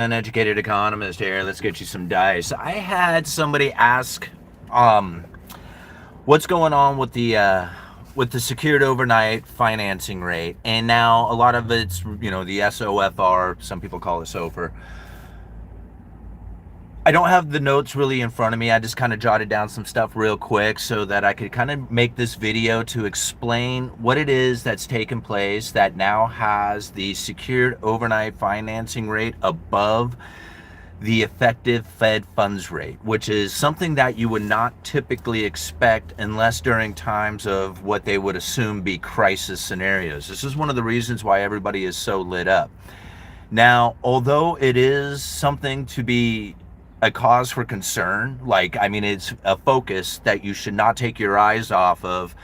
Uneducated economist here. Let's get you some dice. I had somebody ask, um, what's going on with the secured overnight financing rate, and now a lot of it's the SOFR. Some people call it SOFR. I don't have the notes really in front of me. I just kind of jotted down some stuff real quick so that I could kind of make this video to explain what it is that's taken place that now has the secured overnight financing rate above the effective Fed funds rate, which is something that you would not typically expect unless during times of what they would assume be crisis scenarios. This is one of the reasons why everybody is so lit up. Now, although it is something to be a cause for concern, it's a focus that you should not take your eyes off of,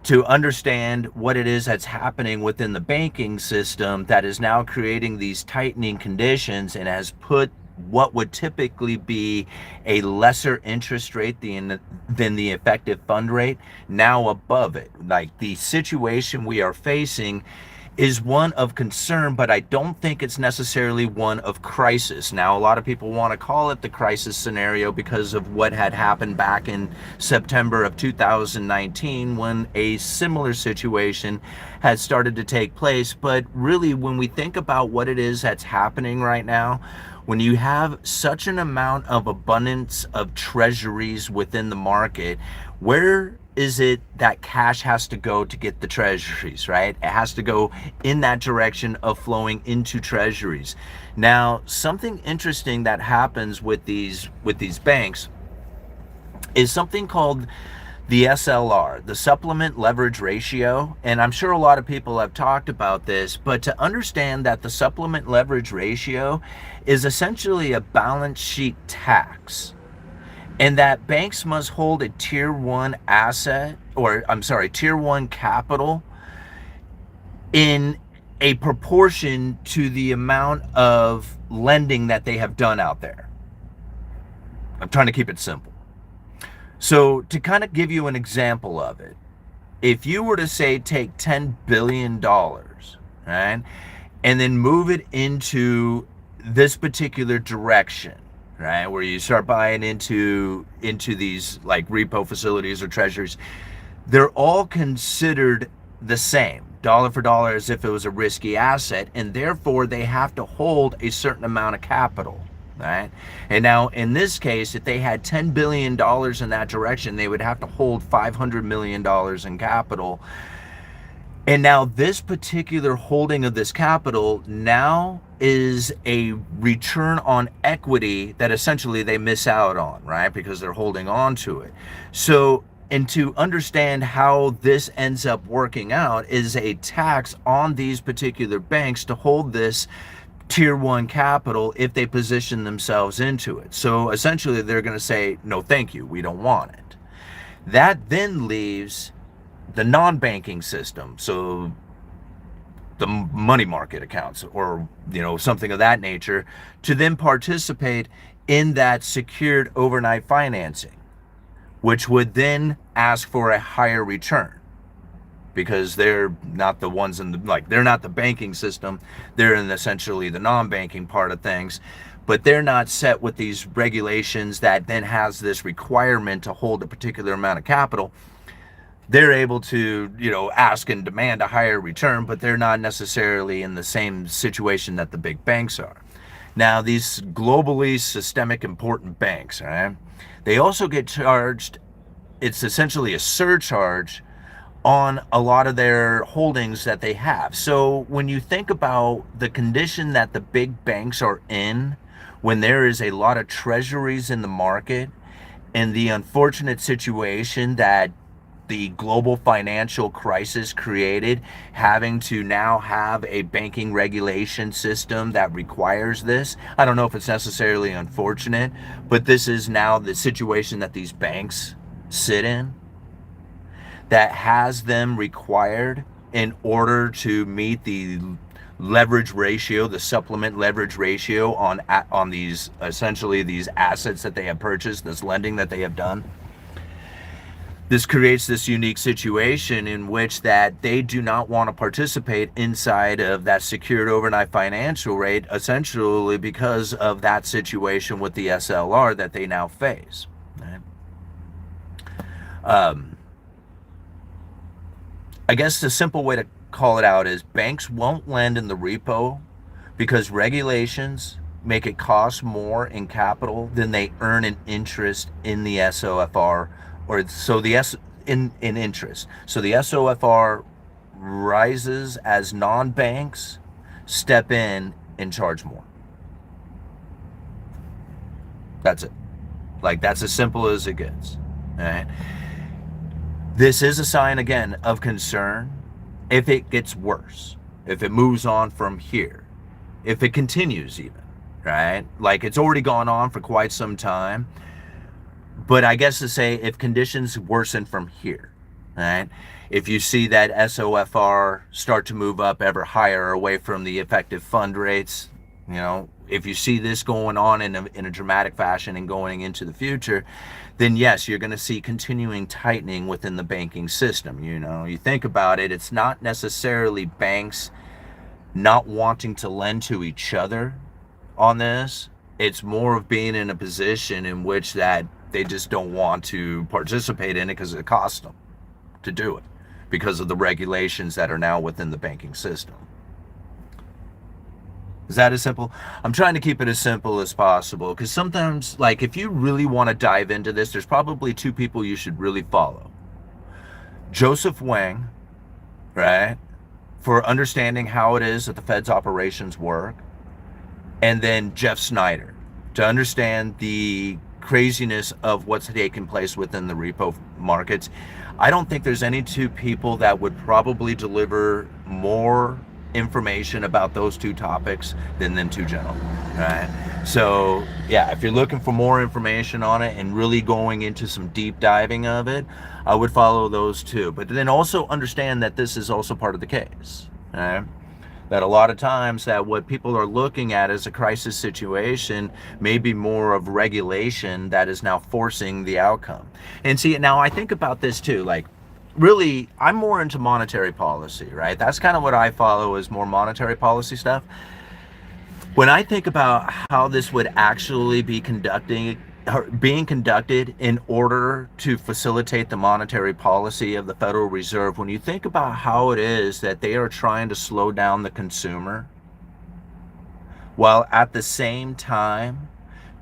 to understand what it is that's happening within the banking system that is now creating these tightening conditions and has put what would typically be a lesser interest rate than the effective fund rate now above it. Like, the situation we are facing is one of concern, but I don't think it's necessarily one of crisis. Now, a lot of people want to call it the crisis scenario because of what had happened back in September of 2019 when a similar situation had started to take place. But really, when we think about what it is that's happening right now, when you have such an amount of abundance of treasuries within the market, where is it that cash has to go to get the treasuries, right? It has to go in that direction of flowing into treasuries. Now, something interesting that happens with these banks is something called the SLR, the supplement leverage ratio. And I'm sure a lot of people have talked about this, but to understand that the supplement leverage ratio is essentially a balance sheet tax, and that banks must hold a tier 1 asset, tier 1 capital in a proportion to the amount of lending that they have done out there. I'm trying to keep it simple. So to kind of give you an example of it, if you were to say take $10 billion, right, and then move it into this particular direction, right, where you start buying into these like repo facilities or treasuries, they're all considered the same, dollar for dollar, as if it was a risky asset, and therefore they have to hold a certain amount of capital, right? And now in this case, if they had $10 billion in that direction, they would have to hold $500 million in capital. And now this particular holding of this capital now is a return on equity that essentially they miss out on, right? Because they're holding on to it. So, and to understand how this ends up working out is a tax on these particular banks to hold this tier 1 capital if they position themselves into it. So essentially they're going to say, no, thank you, we don't want it. That then leaves the non-banking system, so the money market accounts or something of that nature, to then participate in that secured overnight financing, which would then ask for a higher return because they're not the ones they're not the banking system, they're in essentially the non-banking part of things, but they're not set with these regulations that then has this requirement to hold a particular amount of capital. They're able to, ask and demand a higher return, but they're not necessarily in the same situation that the big banks are. Now, these globally systemic important banks, right, they also get charged, it's essentially a surcharge on a lot of their holdings that they have. So when you think about the condition that the big banks are in, when there is a lot of treasuries in the market, and the unfortunate situation that the global financial crisis created, having to now have a banking regulation system that requires this. I don't know if it's necessarily unfortunate, but this is now the situation that these banks sit in, that has them required in order to meet the leverage ratio, the supplement leverage ratio on these, essentially these assets that they have purchased, this lending that they have done. this creates this unique situation in which that they do not want to participate inside of that secured overnight financial rate, essentially because of that situation with the SLR that they now face. Right? I guess the simple way to call it out is banks won't lend in the repo because regulations make it cost more in capital than they earn in interest in the SOFR, or so the in interest. So the SOFR rises as non-banks step in and charge more. That's it. Like, that's as simple as it gets. All right. This is a sign, again, of concern if it gets worse, if it moves on from here, if it continues even, right? Like, it's already gone on for quite some time. But I guess to say, if conditions worsen from here, right? If you see that SOFR start to move up ever higher away from the effective fund rates, you know, if you see this going on in a dramatic fashion and going into the future, then yes, you're going to see continuing tightening within the banking system. You know, you think about it, it's not necessarily banks not wanting to lend to each other on this. It's more of being in a position in which that they just don't want to participate in it because it costs them to do it because of the regulations that are now within the banking system. Is that as simple? I'm trying to keep it as simple as possible because sometimes, like, if you really want to dive into this, there's probably two people you should really follow. Joseph Wang, right, for understanding how it is that the Fed's operations work, and then Jeff Snyder to understand the craziness of what's taking place within the repo markets. I don't think there's any two people that would probably deliver more information about those two topics than them two gentlemen, right? So yeah, if you're looking for more information on it and really going into some deep diving of it, I would follow those two. But then also understand that this is also part of the case, right? That a lot of times that what people are looking at as a crisis situation may be more of regulation that is now forcing the outcome. And see, now I think about this too, like, really, I'm more into monetary policy, right? That's kind of what I follow, is more monetary policy stuff. When I think about how this would actually be being conducted in order to facilitate the monetary policy of the Federal Reserve, when you think about how it is that they are trying to slow down the consumer, while at the same time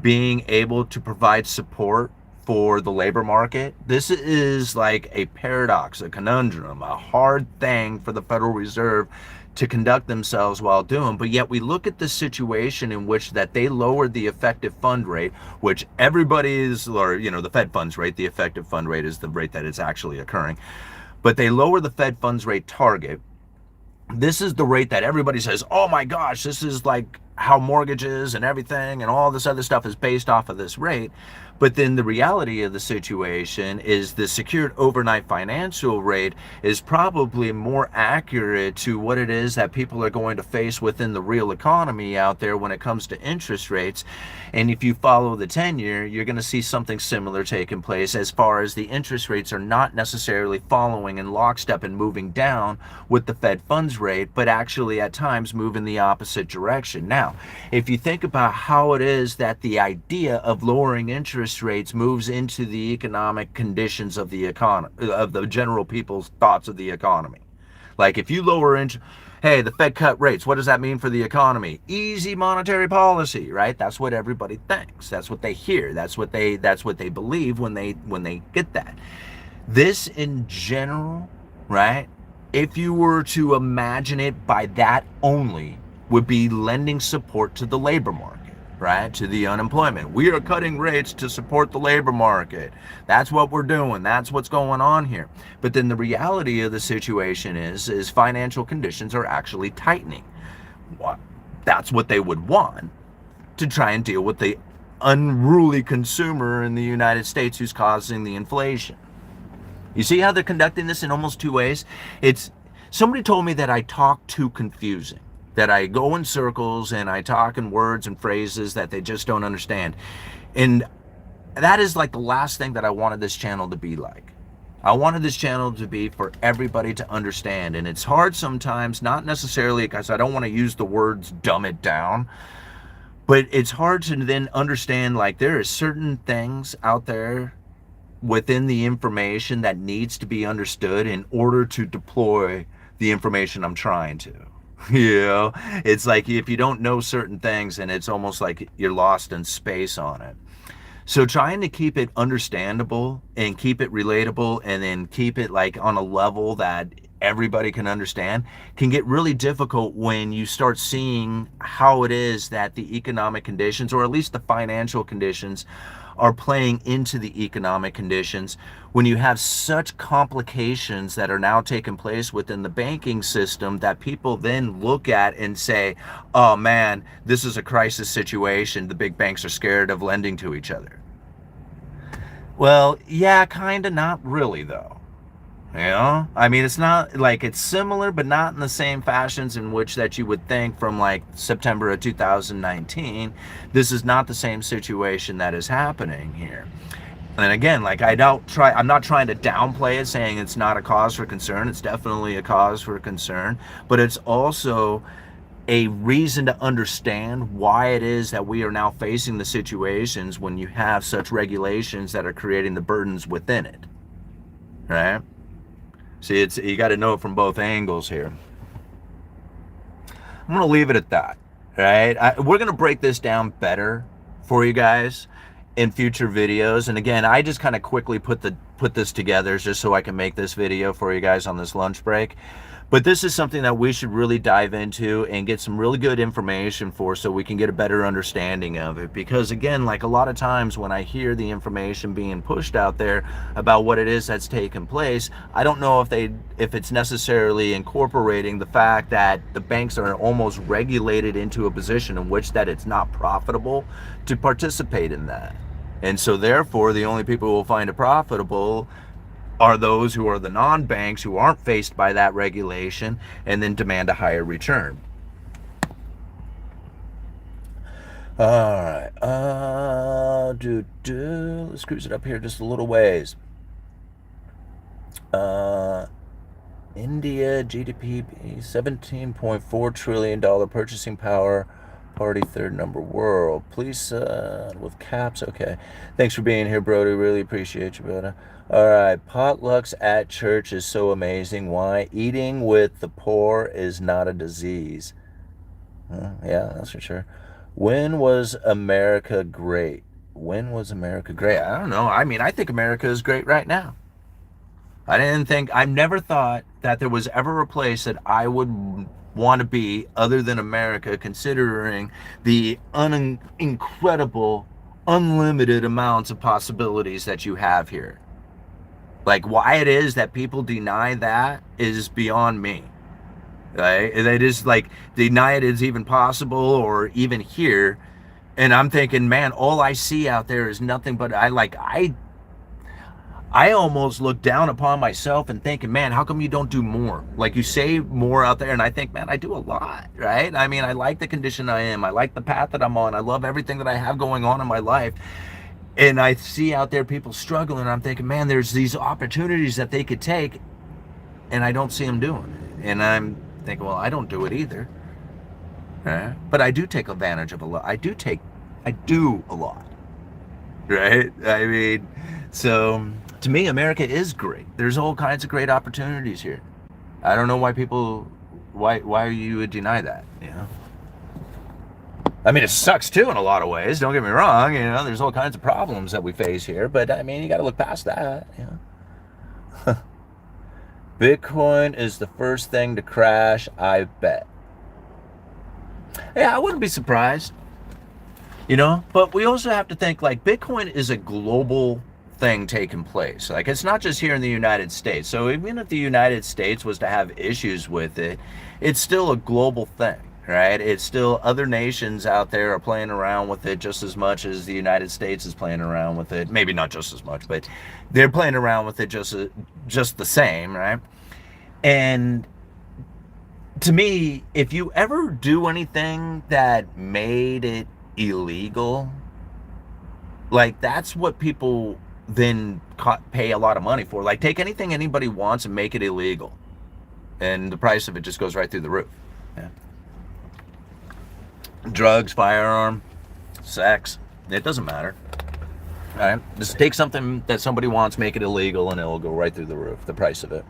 being able to provide support for the labor market, this is like a paradox, a conundrum, a hard thing for the Federal Reserve to conduct themselves while doing. But yet we look at the situation in which that they lowered the effective fund rate, which everybody's, or, you know, the Fed funds rate, the effective fund rate is the rate that is actually occurring. But they lower the Fed funds rate target. This is the rate that everybody says, oh my gosh, this is like how mortgages and everything and all this other stuff is based off of this rate. But then the reality of the situation is the secured overnight financial rate is probably more accurate to what it is that people are going to face within the real economy out there when it comes to interest rates. And if you follow the 10-year, you're going to see something similar taking place, as far as the interest rates are not necessarily following in lockstep and moving down with the Fed funds rate, but actually at times move in the opposite direction. Now, if you think about how it is that the idea of lowering interest rates moves into the economic conditions of the economy, of the general people's thoughts of the economy. Like, if you lower hey, the Fed cut rates, what does that mean for the economy? Easy monetary policy, right? That's what everybody thinks. That's what they hear. That's what they believe when they get that. This in general, right? If you were to imagine it by that only, would be lending support to the labor market, right? To the unemployment. We are cutting rates to support the labor market. That's what we're doing. That's what's going on here. But then the reality of the situation is financial conditions are actually tightening. That's what they would want to try and deal with the unruly consumer in the United States who's causing the inflation. You see how they're conducting this in almost two ways? Somebody told me that I talk too confusing, that I go in circles and I talk in words and phrases that they just don't understand. And that is like the last thing that I wanted this channel to be like. I wanted this channel to be for everybody to understand, and it's hard sometimes, not necessarily because I don't want to use the words dumb it down, but it's hard to then understand, like, there are certain things out there within the information that needs to be understood in order to deploy the information I'm trying to. You know, it's like if you don't know certain things, and it's almost like you're lost in space on it. So trying to keep it understandable and keep it relatable, and then keep it like on a level that everybody can understand, can get really difficult when you start seeing how it is that the economic conditions, or at least the financial conditions, are playing into the economic conditions, when you have such complications that are now taking place within the banking system that people then look at and say, oh man, this is a crisis situation. The big banks are scared of lending to each other. Well, yeah, kind of, not really though. You know, I mean, it's not like, it's similar, but not in the same fashions in which that you would think from like September of 2019. This is not the same situation that is happening here. And again, like, I'm not trying to downplay it, saying it's not a cause for concern. It's definitely a cause for concern, but it's also a reason to understand why it is that we are now facing the situations when you have such regulations that are creating the burdens within it, right? See, you got to know it from both angles here. I'm going to leave it at that, right? We're going to break this down better for you guys in future videos. And again, I just kind of quickly put this together just so I can make this video for you guys on this lunch break. But this is something that we should really dive into and get some really good information for, so we can get a better understanding of it. Because again, like, a lot of times when I hear the information being pushed out there about what it is that's taking place, I don't know if it's necessarily incorporating the fact that the banks are almost regulated into a position in which that it's not profitable to participate in that. And so therefore, the only people who will find it profitable are those who are the non-banks, who aren't faced by that regulation and then demand a higher return. All right, let's cruise it up here just a little ways. India GDP $17.4 trillion purchasing power. Party third number world. Please, with caps. Okay. Thanks for being here, Brody. Really appreciate you, brother. All right. Potlucks at church is so amazing. Why? Eating with the poor is not a disease. Yeah, that's for sure. When was America great? When was America great? I don't know. I mean, I think America is great right now. I've never thought that there was ever a place that I would want to be other than America, considering the incredible, unlimited amounts of possibilities that you have here. Like, why it is that people deny that is beyond me. Right? They just like deny it is even possible, or even here. And I'm thinking, man, all I see out there is nothing but I almost look down upon myself and thinking, man, how come you don't do more? Like, you say more out there, and I think, man, I do a lot, right? I mean, I like the condition I am. I like the path that I'm on. I love everything that I have going on in my life. And I see out there people struggling, and I'm thinking, man, there's these opportunities that they could take, and I don't see them doing it. And I'm thinking, well, I don't do it either. Right? But I do take advantage of a lot. I do a lot. Right? I mean, so to me, America is great. There's all kinds of great opportunities here. I don't know why you would deny that, you know? I mean, it sucks too in a lot of ways, don't get me wrong, you know, there's all kinds of problems that we face here, but I mean, you got to look past that, you know? Bitcoin is the first thing to crash, I bet. Yeah, I wouldn't be surprised, you know, but we also have to think, like, Bitcoin is a global thing taking place. Like, it's not just here in the United States. So even if the United States was to have issues with it, it's still a global thing, right? It's still, other nations out there are playing around with it just as much as the United States is playing around with it. Maybe not just as much, but they're playing around with it just the same, right? And to me, if you ever do anything that made it illegal, like, that's what people then pay a lot of money for. Like, take anything anybody wants and make it illegal, and the price of it just goes right through the roof. Yeah. Drugs, firearm, sex, it doesn't matter. All right, just take something that somebody wants, make it illegal, and it'll go right through the roof, the price of it.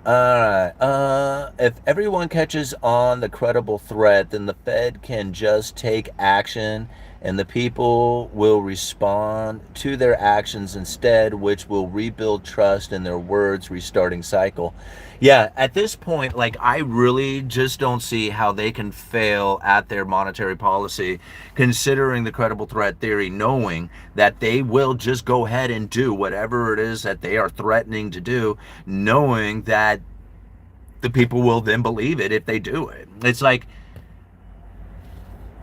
All right. If everyone catches on the credible threat, then the Fed can just take action and the people will respond to their actions instead, which will rebuild trust in their words, restarting cycle. Yeah, at this point, like, I really just don't see how they can fail at their monetary policy, considering the credible threat theory, knowing that they will just go ahead and do whatever it is that they are threatening to do, knowing that the people will then believe it if they do it. It's like,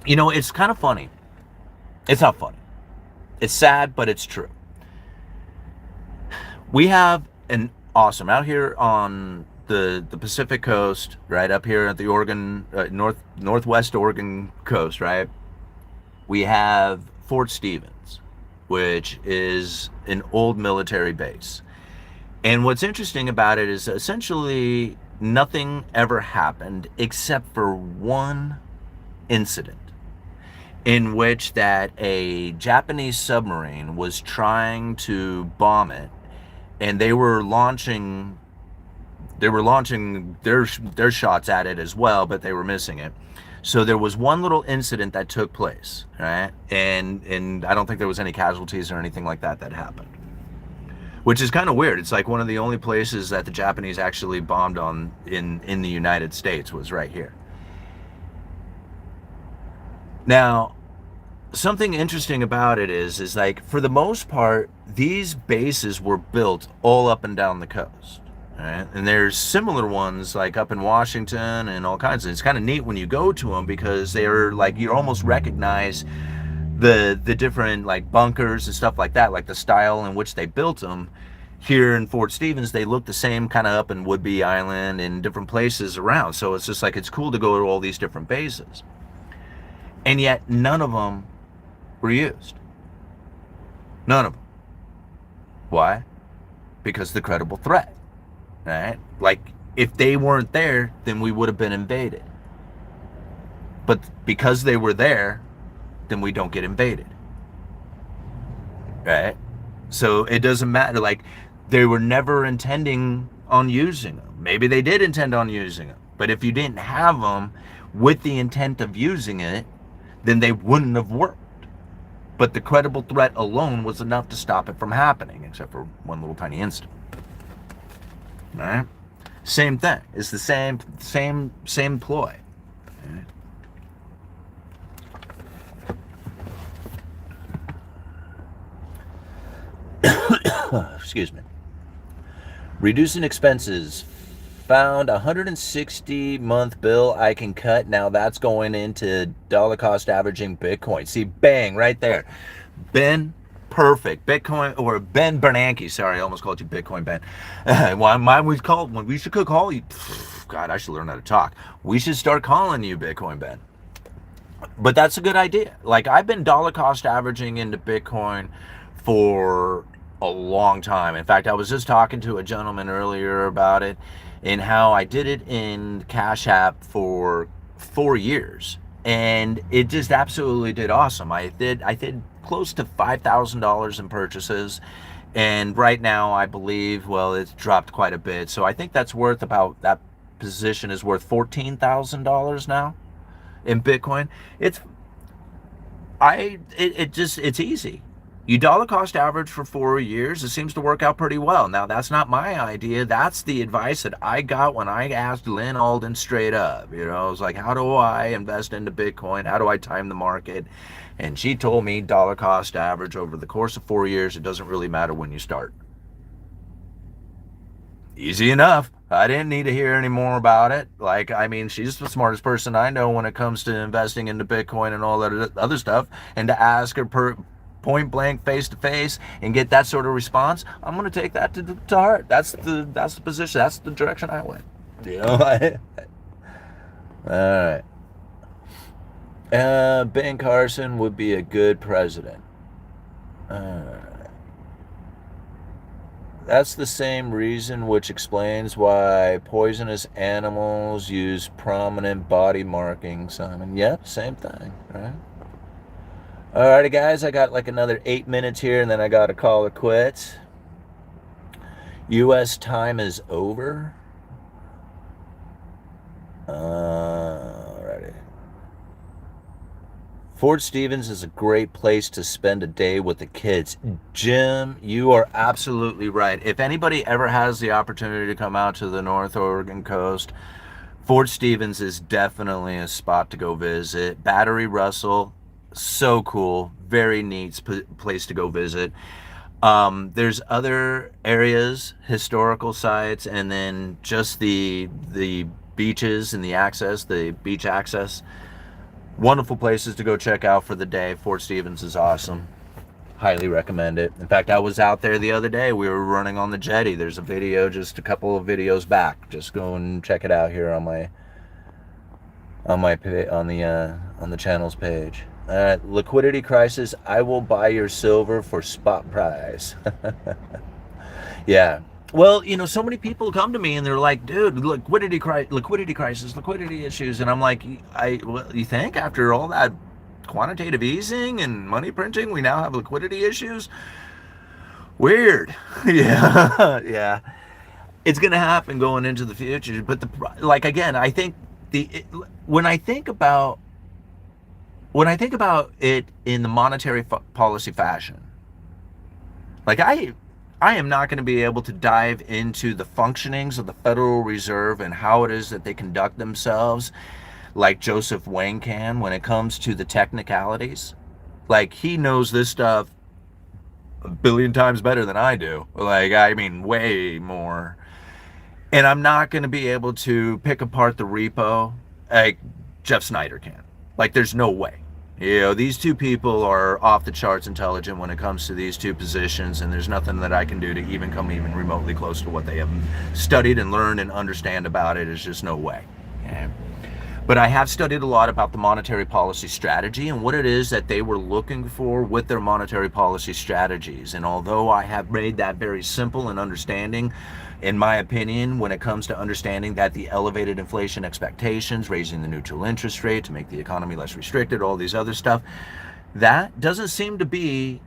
it's kind of funny. It's not funny. It's sad, but it's true. We have an awesome out here on the Pacific coast, right up here at the Oregon northwest Oregon coast, right? We have Fort Stevens, which is an old military base. And what's interesting about it is essentially nothing ever happened except for one incident in which that a Japanese submarine was trying to bomb it, and they were launching their shots at it as well, but they were missing it. So there was one little incident that took place, right? And I don't think there was any casualties or anything like that happened, which is kind of weird. It's like one of the only places that the Japanese actually bombed on in the United States was right here. Now, something interesting about it is like, for the most part, these bases were built all up and down the coast, right? And there's similar ones like up in Washington and all kinds of. It's kind of neat when you go to them because they're like, you almost recognize the different like bunkers and stuff like that, like the style in which they built them. Here in Fort Stevens, they look the same kind of up in Whidbey Island and different places around. So it's just like, it's cool to go to all these different bases. And yet none of them were used. None of them. Why? Because the credible threat, right? Like, if they weren't there, then we would have been invaded. But because they were there, then we don't get invaded, right? So it doesn't matter. Like, they were never intending on using them. Maybe they did intend on using them, but if you didn't have them with the intent of using it, then they wouldn't have worked. But the credible threat alone was enough to stop it from happening, except for one little tiny incident. All right? Same thing. It's the same ploy. Excuse me. Reducing expenses. Found a 160-month bill I can cut. Now that's going into dollar cost averaging Bitcoin. See, bang, right there. Ben, perfect. Bitcoin, or Ben Bernanke. Sorry, I almost called you Bitcoin Ben. When we should call you. God, I should learn how to talk. We should start calling you Bitcoin Ben. But that's a good idea. Like, I've been dollar cost averaging into Bitcoin for a long time. In fact, I was just talking to a gentleman earlier about it, and how I did it in Cash App for 4 years, and it just absolutely did awesome. I did close to $5,000 in purchases, and right now I believe, well, it's dropped quite a bit. So I think that's worth about, that position is worth $14,000 now in Bitcoin. It's easy. You dollar cost average for 4 years. It seems to work out pretty well. Now, that's not my idea. That's the advice that I got when I asked Lynn Alden straight up. I was like, how do I invest into Bitcoin? How do I time the market? And she told me dollar cost average over the course of 4 years. It doesn't really matter when you start. Easy enough. I didn't need to hear any more about it. Like, I mean, she's the smartest person I know when it comes to investing into Bitcoin and all that other stuff. And to ask her point blank, face to face, and get that sort of response, I'm going to take that to heart. That's the position. That's the direction I went. All right. Ben Carson would be a good president. All right. That's the same reason which explains why poisonous animals use prominent body markings, Simon. Yep, same thing, right? Alrighty, guys, I got like another 8 minutes here, and then I got to call it quits. U.S. time is over. Alrighty. Fort Stevens is a great place to spend a day with the kids. Jim, you are absolutely right. If anybody ever has the opportunity to come out to the North Oregon coast, Fort Stevens is definitely a spot to go visit. Battery Russell, so cool. Very neat place to go visit. There's other areas, historical sites, and then just the beaches and the beach access. Wonderful places to go check out for the day. Fort Stevens is awesome. Highly recommend it. In fact, I was out there the other day. We were running on the jetty. There's a video just a couple of videos back. Just go and check it out here on the channel's page. Liquidity crisis. I will buy your silver for spot price. Yeah. Well, so many people come to me and they're like, dude, liquidity crisis, liquidity issues. And I'm like, you think after all that quantitative easing and money printing, we now have liquidity issues? Weird. Yeah. Yeah. It's going to happen going into the future. But again, I think when I think about it in the monetary policy fashion, like I am not going to be able to dive into the functionings of the Federal Reserve and how it is that they conduct themselves like Joseph Wayne can when it comes to the technicalities. Like, he knows this stuff a billion times better than I do. Like, I mean, way more. And I'm not going to be able to pick apart the repo like Jeff Snyder can. Like, there's no way. These two people are off the charts intelligent when it comes to these two positions, and there's nothing that I can do to even come even remotely close to what they have studied and learned and understand about it. It's just no way. Okay? But I have studied a lot about the monetary policy strategy and what it is that they were looking for with their monetary policy strategies. And although I have made that very simple and understanding, in my opinion, when it comes to understanding that the elevated inflation expectations, raising the neutral interest rate to make the economy less restricted, all these other stuff, that doesn't seem to be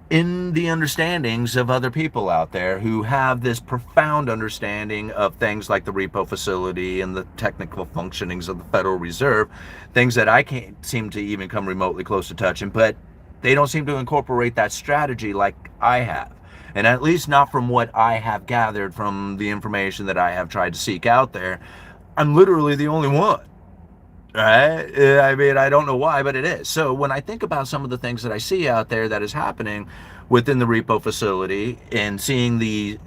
in the understandings of other people out there who have this profound understanding of things like the repo facility and the technical functionings of the Federal Reserve, things that I can't seem to even come remotely close to touching, but they don't seem to incorporate that strategy like I have. And at least not from what I have gathered from the information that I have tried to seek out there. I'm literally the only one. Right? I mean, I don't know why, but it is. So when I think about some of the things that I see out there that is happening within the repo facility and seeing the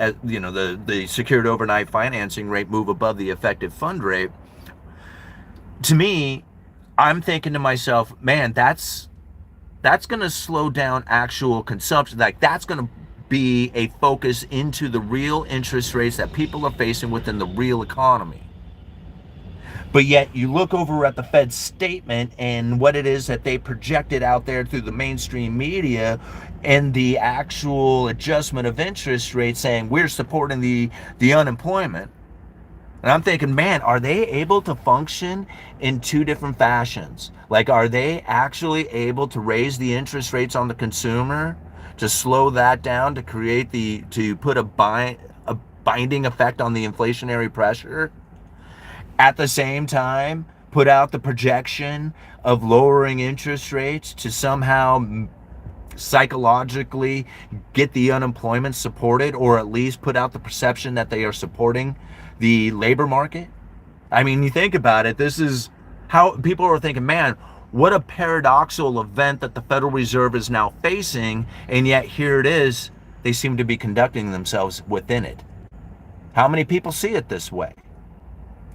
secured overnight financing rate move above the effective fund rate, to me, I'm thinking to myself, man, that's going to slow down actual consumption. Like, that's going to be a focus into the real interest rates that people are facing within the real economy. But yet you look over at the Fed's statement and what it is that they projected out there through the mainstream media and the actual adjustment of interest rates saying we're supporting the unemployment. And I'm thinking, man, are they able to function in two different fashions? Like, are they actually able to raise the interest rates on the consumer to slow that down, to put a binding effect on the inflationary pressure? At the same time, put out the projection of lowering interest rates to somehow psychologically get the unemployment supported, or at least put out the perception that they are supporting the labor market. I mean, you think about it, this is how people are thinking, man, what a paradoxical event that the Federal Reserve is now facing, and yet here it is, they seem to be conducting themselves within it. How many people see it this way?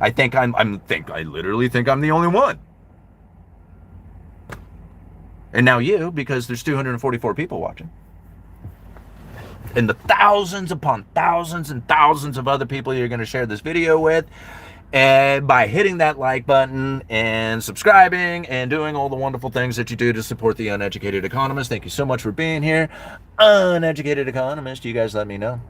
I literally think I'm the only one. And now you, because there's 244 people watching. And the thousands upon thousands and thousands of other people you're going to share this video with. And by hitting that like button and subscribing and doing all the wonderful things that you do to support the Uneducated Economist. Thank you so much for being here. Uneducated Economist, you guys let me know.